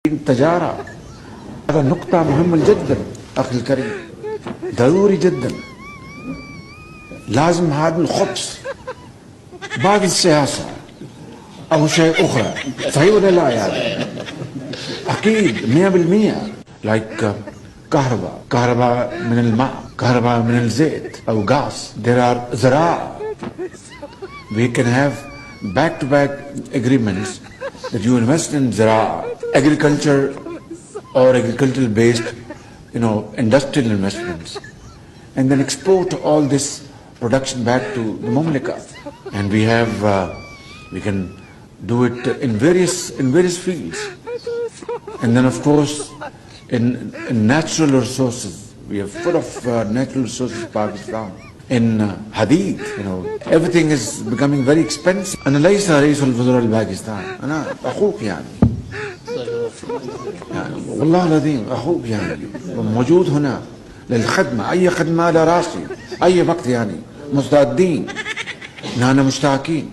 التجارة هذا نقطة مهمة جدا أخي الكريم، ضروري جدا. لازم هذا الخبز بعد السياسة أو شيء أخرى، صحيح ولا لا؟ يعني أكيد 100%. لايك كهرباء من الماء، كهرباء من الزيت أو غاز. There are زراعة. We can have back-to-back agreements that you invest in زراعة, agriculture or agricultural-based, industrial investments, and then export all this production back to the Mamlaka. And we can do it in various fields. And then, of course, in natural resources, we are full of natural resources in Pakistan. In hadith, everything is becoming very expensive. أنا ليس رئيس الوزراء الباكستان، أنا أخوك يعني والله العظيم أخوك يعني، موجود هنا للخدمة، أي خدمة على راسي أي وقت، يعني مستعدين، نحن مشتاقين.